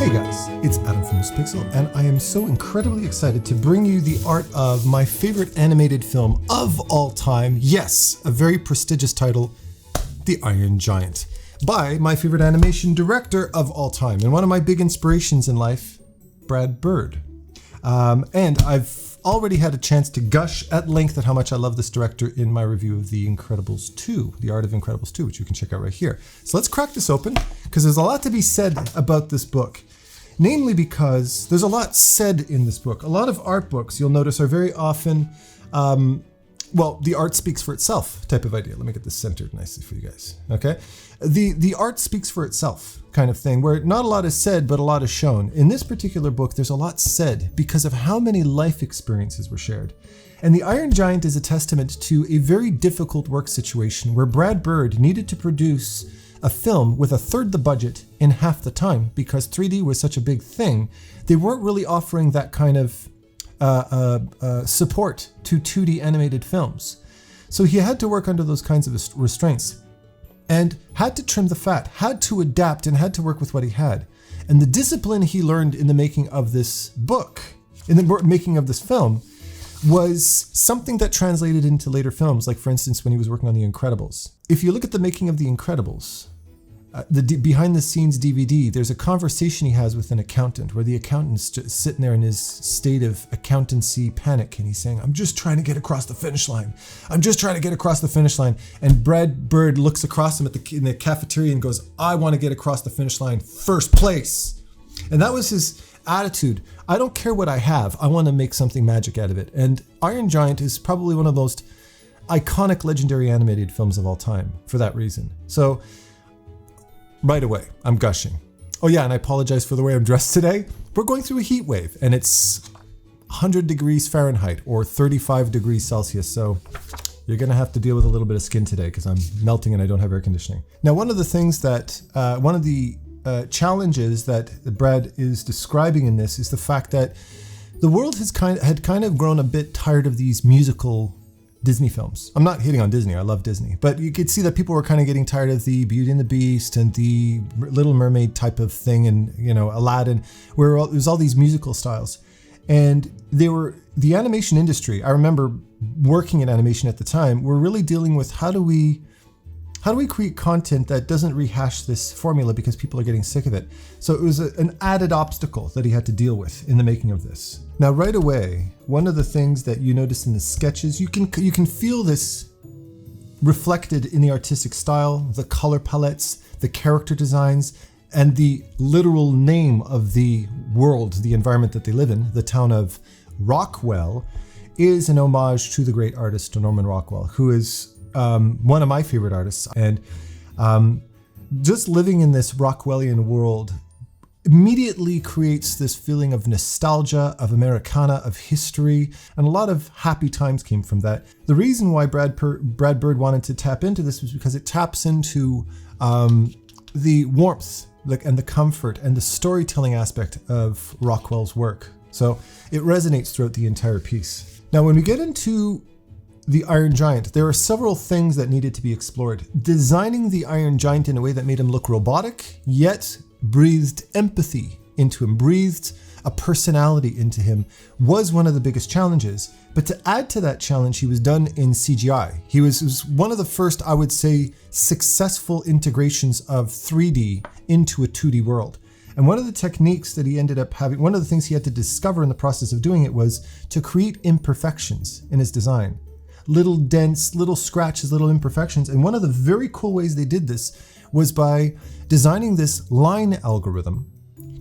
Hey guys, it's Adam from LUCIDPIXUL, and I am so incredibly excited to bring you the art of my favorite animated film of all time. Yes, a very prestigious title, The Iron Giant, by my favorite animation director of all time, and one of my big inspirations in life, Brad Bird. And I've already had a chance to gush at length at how much I love this director in my review of The Incredibles 2, The Art of Incredibles 2, which you can check out right here. So let's crack this open, because there's a lot to be said about this book. Namely because there's a lot said in this book. A lot of art books, you'll notice, are very often, well, the art speaks for itself type of idea. Let me get this centered nicely for you guys, okay? The art speaks for itself kind of thing, where not a lot is said, but a lot is shown. In this particular book, there's a lot said because of how many life experiences were shared. And The Iron Giant is a testament to a very difficult work situation where Brad Bird needed to produce a film with a third the budget in half the time because 3D was such a big thing. They weren't really offering that kind of support to 2D animated films. So he had to work under those kinds of restraints and had to trim the fat, had to adapt, and had to work with what he had. And the discipline he learned in the making of this book, in the making of this film, was something that translated into later films, like for instance when he was working on The Incredibles. If you look at the making of The Incredibles, the behind the scenes DVD, there's a conversation he has with an accountant where the accountant's just sitting there in his state of accountancy panic, and he's saying, I'm just trying to get across the finish line. I'm just trying to get across the finish line. And Brad Bird looks across him in the cafeteria and goes, I want to get across the finish line first place. And that was his attitude. I don't care what I have. I want to make something magic out of it. And Iron Giant is probably one of the most iconic, legendary animated films of all time for that reason. So right away, I'm gushing. Oh yeah, and I apologize for the way I'm dressed today. We're going through a heat wave and it's 100 degrees Fahrenheit or 35 degrees Celsius. So you're gonna have to deal with a little bit of skin today because I'm melting and I don't have air conditioning. Now, one of the things that, one of the challenges that Brad is describing in this is the fact that the world had kind of grown a bit tired of these musical Disney films. I'm not hating on Disney, I love Disney, but you could see that people were kind of getting tired of the Beauty and the Beast and the Little Mermaid type of thing, and Aladdin, where it was all these musical styles. And the animation industry, I remember working in animation at the time, we're really dealing with how do we create content that doesn't rehash this formula because people are getting sick of it. So it was an added obstacle that he had to deal with in the making of this. Now, right away, one of the things that you notice in the sketches, you can feel this reflected in the artistic style, the color palettes, the character designs, and the literal name of the world, the environment that they live in, the town of Rockwell, is an homage to the great artist Norman Rockwell, who is one of my favorite artists. And just living in this Rockwellian world immediately creates this feeling of nostalgia, of Americana, of history, and a lot of happy times came from that. The reason why Brad Bird wanted to tap into this was because it taps into the warmth and the comfort and the storytelling aspect of Rockwell's work. So it resonates throughout the entire piece. Now, when we get into The Iron Giant, there are several things that needed to be explored. Designing the Iron Giant in a way that made him look robotic, yet breathed empathy into him, breathed a personality into him, was one of the biggest challenges. But to add to that challenge, he was done in CGI. It was one of the first, I would say, successful integrations of 3D into a 2D world. And one of the techniques that he ended up having, one of the things he had to discover in the process of doing it was to create imperfections in his design. Little dents, little scratches, little imperfections. And one of the very cool ways they did this was by designing this line algorithm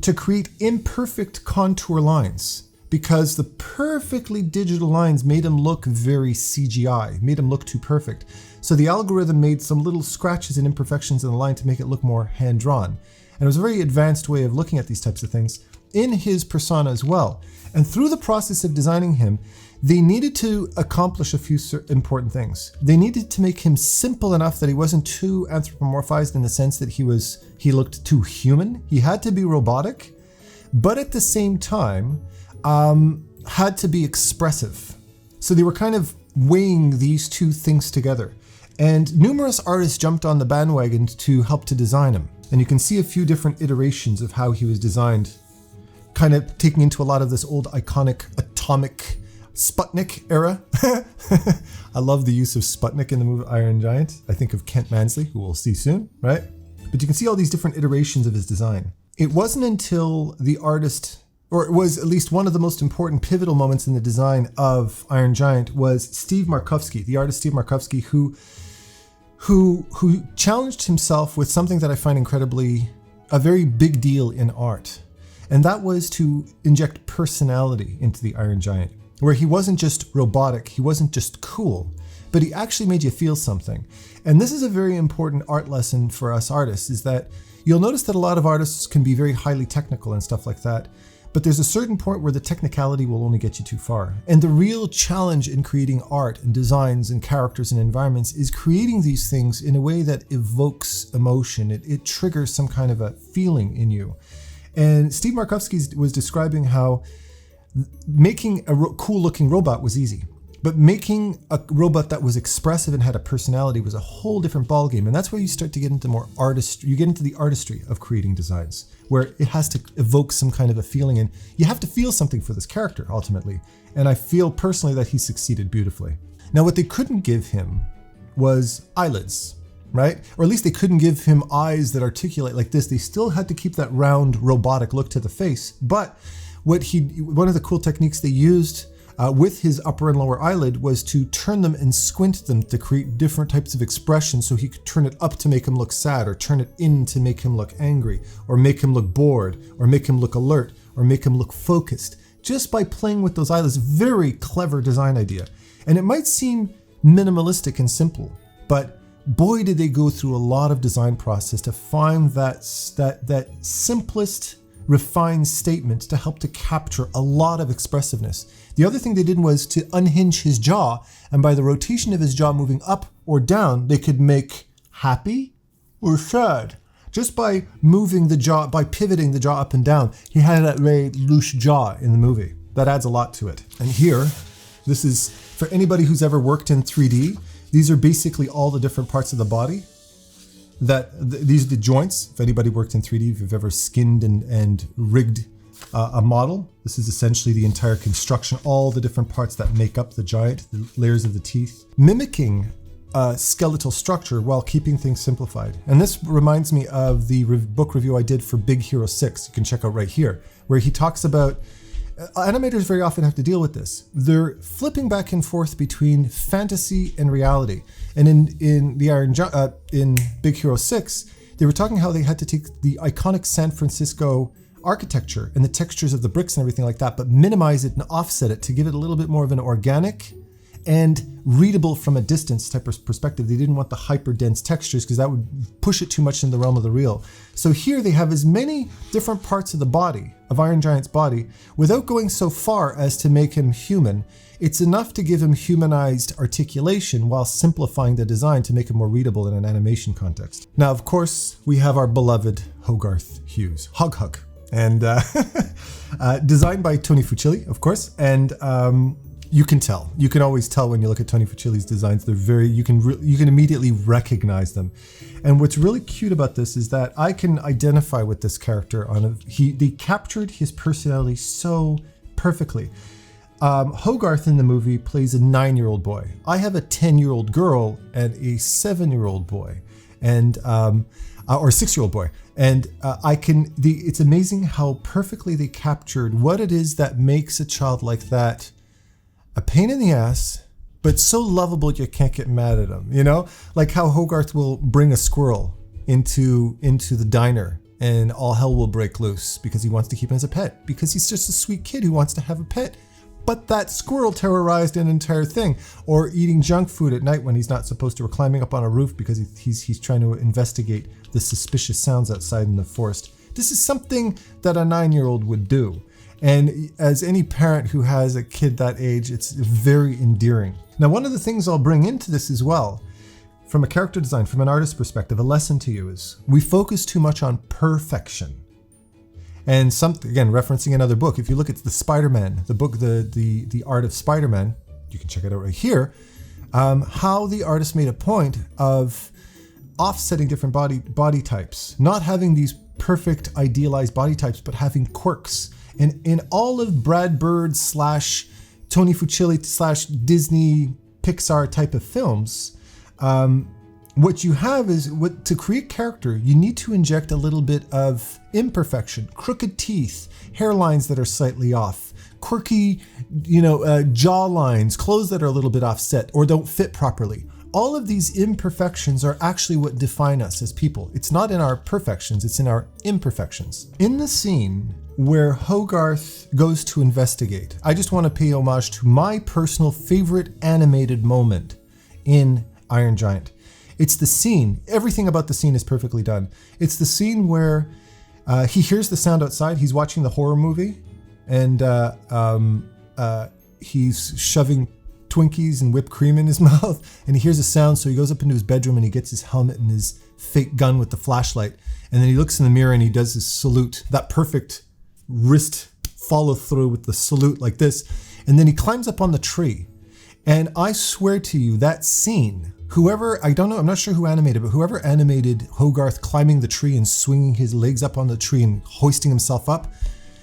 to create imperfect contour lines, because the perfectly digital lines made them look very CGI, made them look too perfect. So the algorithm made some little scratches and imperfections in the line to make it look more hand-drawn. And it was a very advanced way of looking at these types of things in his persona as well. And through the process of designing him, they needed to accomplish a few important things. They needed to make him simple enough that he wasn't too anthropomorphized in the sense that he looked too human. He had to be robotic, but at the same time, had to be expressive. So they were kind of weighing these two things together. And numerous artists jumped on the bandwagon to help to design him. And you can see a few different iterations of how he was designed, kind of taking into a lot of this old iconic atomic Sputnik era. I love the use of Sputnik in the movie Iron Giant. I think of Kent Mansley, who we'll see soon, right? But you can see all these different iterations of his design. It wasn't until the artist, or it was at least one of the most important pivotal moments in the design of Iron Giant, was Steve Markovsky, the artist Steve Markovsky, who challenged himself with something that I find incredibly a very big deal in art. And that was to inject personality into the Iron Giant, where he wasn't just robotic, he wasn't just cool, but he actually made you feel something. And this is a very important art lesson for us artists, is that you'll notice that a lot of artists can be very highly technical and stuff like that, but there's a certain point where the technicality will only get you too far. And the real challenge in creating art and designs and characters and environments is creating these things in a way that evokes emotion. It triggers some kind of a feeling in you. And Steve Markovsky was describing how making a cool looking robot was easy, but making a robot that was expressive and had a personality was a whole different ballgame. And that's where you start to get into more artistry. You get into the artistry of creating designs, where it has to evoke some kind of a feeling, and you have to feel something for this character ultimately. And I feel personally that he succeeded beautifully. Now, what they couldn't give him was eyelids, right? Or at least they couldn't give him eyes that articulate like this. They still had to keep that round robotic look to the face. But one of the cool techniques they used with his upper and lower eyelid was to turn them and squint them to create different types of expressions, so he could turn it up to make him look sad, or turn it in to make him look angry, or make him look bored, or make him look alert, or make him look focused, just by playing with those eyelids. Very clever design idea. And it might seem minimalistic and simple, but boy, did they go through a lot of design process to find that simplest, refined statement to help to capture a lot of expressiveness. The other thing they did was to unhinge his jaw, and by the rotation of his jaw moving up or down, they could make happy or sad. Just by moving the jaw, by pivoting the jaw up and down, he had that very loose jaw in the movie. That adds a lot to it. And here, this is, for anybody who's ever worked in 3D, these are basically all the different parts of the body. These are the joints. If anybody worked in 3D, if you've ever skinned and rigged a model, this is essentially the entire construction, all the different parts that make up the giant, the layers of the teeth. Mimicking skeletal structure while keeping things simplified. And this reminds me of the book review I did for Big Hero 6, you can check out right here, where he talks about, animators very often have to deal with this. They're flipping back and forth between fantasy and reality. And in Big Hero 6, they were talking how they had to take the iconic San Francisco architecture and the textures of the bricks and everything like that, but minimize it and offset it to give it a little bit more of an organic and readable from a distance type of perspective. They didn't want the hyper dense textures because that would push it too much in the realm of the real. So here they have as many different parts of the body, of Iron Giant's body, without going so far as to make him human. It's enough to give him humanized articulation while simplifying the design to make it more readable in an animation context. Now, of course, we have our beloved Hogarth Hughes, Hug, and designed by Tony Fucilli, of course, and you can tell. You can always tell when you look at Tony Fucilli's designs. They're very, you can immediately recognize them. And what's really cute about this is that I can identify with this character they captured his personality so perfectly. Hogarth in the movie plays a 9-year-old boy. I have a 10-year-old girl and a 7-year-old boy, and or a 6-year-old boy. And it's amazing how perfectly they captured what it is that makes a child like that a pain in the ass, but so lovable you can't get mad at him, you know? Like how Hogarth will bring a squirrel into the diner and all hell will break loose because he wants to keep him as a pet, because he's just a sweet kid who wants to have a pet. But that squirrel terrorized an entire thing. Or eating junk food at night when he's not supposed to, or climbing up on a roof because he's trying to investigate the suspicious sounds outside in the forest. This is something that a 9-year-old would do. And as any parent who has a kid that age, it's very endearing. Now, one of the things I'll bring into this as well, from a character design, from an artist perspective, a lesson to you is we focus too much on perfection. And something, again, referencing another book, if you look at the Spider-Man, the book, the Art of Spider-Man, you can check it out right here, how the artist made a point of offsetting different body types, not having these perfect idealized body types, but having quirks. And in all of Brad Bird / Tony Fucilli / Disney Pixar type of films, what you have is, to create character, you need to inject a little bit of imperfection, crooked teeth, hairlines that are slightly off, quirky, jaw lines, clothes that are a little bit offset or don't fit properly. All of these imperfections are actually what define us as people. It's not in our perfections, it's in our imperfections. In the scene where Hogarth goes to investigate, I just want to pay homage to my personal favorite animated moment in Iron Giant. It's the scene, everything about the scene is perfectly done. It's the scene where he hears the sound outside, he's watching the horror movie, and he's shoving Twinkies and whipped cream in his mouth, and he hears a sound, so he goes up into his bedroom and he gets his helmet and his fake gun with the flashlight, and then he looks in the mirror and he does his salute, that perfect wrist follow through with the salute like this, and then he climbs up on the tree. And I swear to you, that scene, I'm not sure who animated, but whoever animated Hogarth climbing the tree and swinging his legs up on the tree and hoisting himself up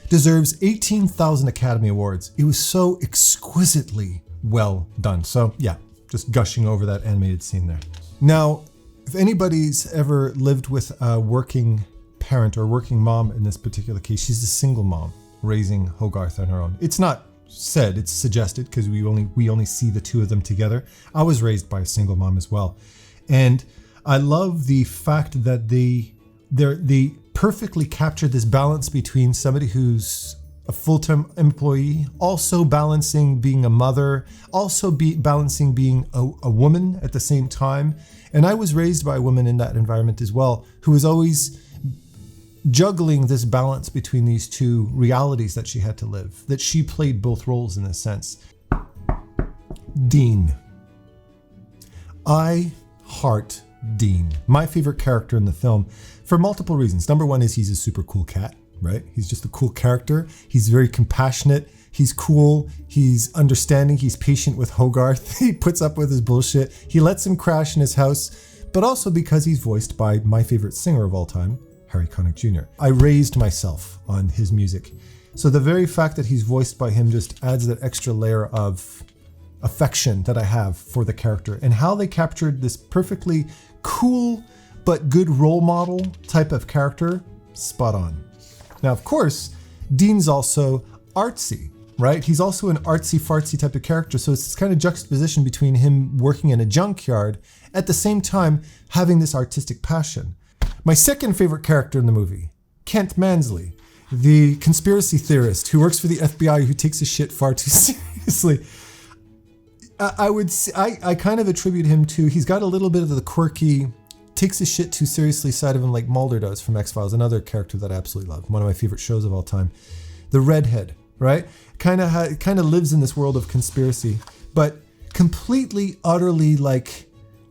deserves 18,000 Academy Awards. It was so exquisitely well done. So yeah, just gushing over that animated scene there. Now, if anybody's ever lived with a working parent or working mom in this particular case, she's a single mom raising Hogarth on her own. It's not said, it's suggested, because we only see the two of them together. I was raised by a single mom as well, and I love the fact that they perfectly captured this balance between somebody who's a full-time employee, also balancing being a mother, also balancing being a woman at the same time. And I was raised by a woman in that environment as well, who was always juggling this balance between these two realities that she had to live, that she played both roles in a sense. Dean. I heart Dean, my favorite character in the film, for multiple reasons. Number one is he's a super cool cat, right? He's just a cool character. He's very compassionate. He's cool. He's understanding. He's patient with Hogarth. He puts up with his bullshit. He lets him crash in his house, but also because he's voiced by my favorite singer of all time, Harry Connick Jr. I raised myself on his music. So the very fact that he's voiced by him just adds that extra layer of affection that I have for the character, and how they captured this perfectly cool but good role model type of character, spot on. Now, of course, Dean's also artsy, right? He's also an artsy-fartsy type of character, so it's this kind of juxtaposition between him working in a junkyard, at the same time having this artistic passion. My second favorite character in the movie, Kent Mansley, the conspiracy theorist who works for the FBI, who takes his shit far too seriously. I kind of attribute him to, he's got a little bit of the quirky, takes his shit too seriously side of him, like Mulder does from X-Files, another character that I absolutely love, one of my favorite shows of all time. The redhead, right? Kind of lives in this world of conspiracy, but completely, utterly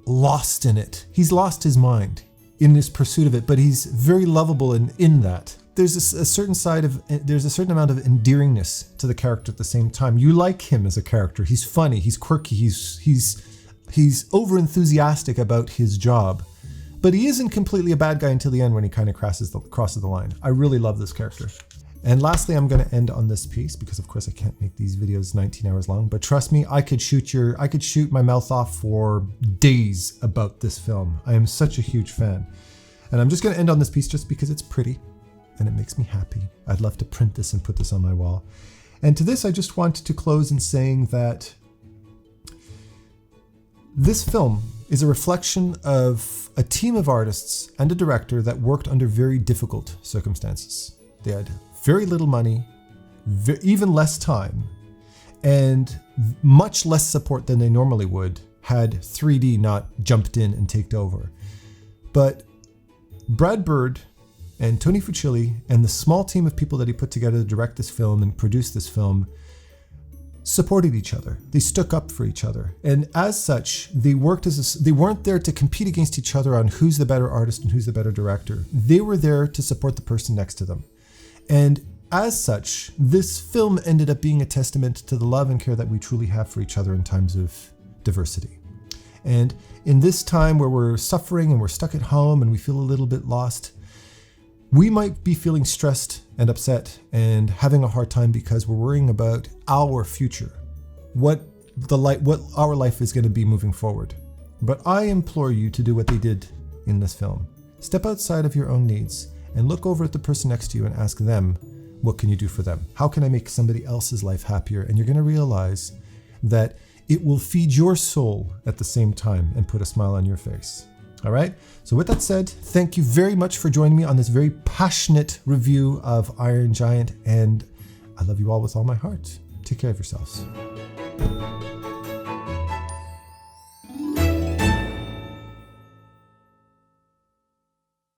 lost in it. He's lost his mind in his pursuit of it, but he's very lovable in that. There's a certain amount of endearingness to the character at the same time. You like him as a character. He's funny, he's quirky, he's over-enthusiastic about his job, but he isn't completely a bad guy until the end when he kind of crosses the line. I really love this character. And lastly, I'm going to end on this piece because, of course, I can't make these videos 19 hours long. But trust me, I could shoot my mouth off for days about this film. I am such a huge fan. And I'm just going to end on this piece just because it's pretty and it makes me happy. I'd love to print this and put this on my wall. And to this, I just want to close in saying that this film is a reflection of a team of artists and a director that worked under very difficult circumstances. They had very little money, even less time, and much less support than they normally would had 3D not jumped in and taken over. But Brad Bird and Tony Fucilli and the small team of people that he put together to direct this film and produce this film supported each other. They stuck up for each other. And as such, they weren't there to compete against each other on who's the better artist and who's the better director. They were there to support the person next to them. And as such, this film ended up being a testament to the love and care that we truly have for each other in times of diversity. And in this time where we're suffering and we're stuck at home and we feel a little bit lost, we might be feeling stressed and upset and having a hard time because we're worrying about our future, what our life is going to be moving forward. But I implore you to do what they did in this film. Step outside of your own needs and look over at the person next to you and ask them, what can you do for them? How can I make somebody else's life happier? And you're going to realize that it will feed your soul at the same time and put a smile on your face. All right. So with that said, thank you very much for joining me on this very passionate review of Iron Giant. And I love you all with all my heart. Take care of yourselves.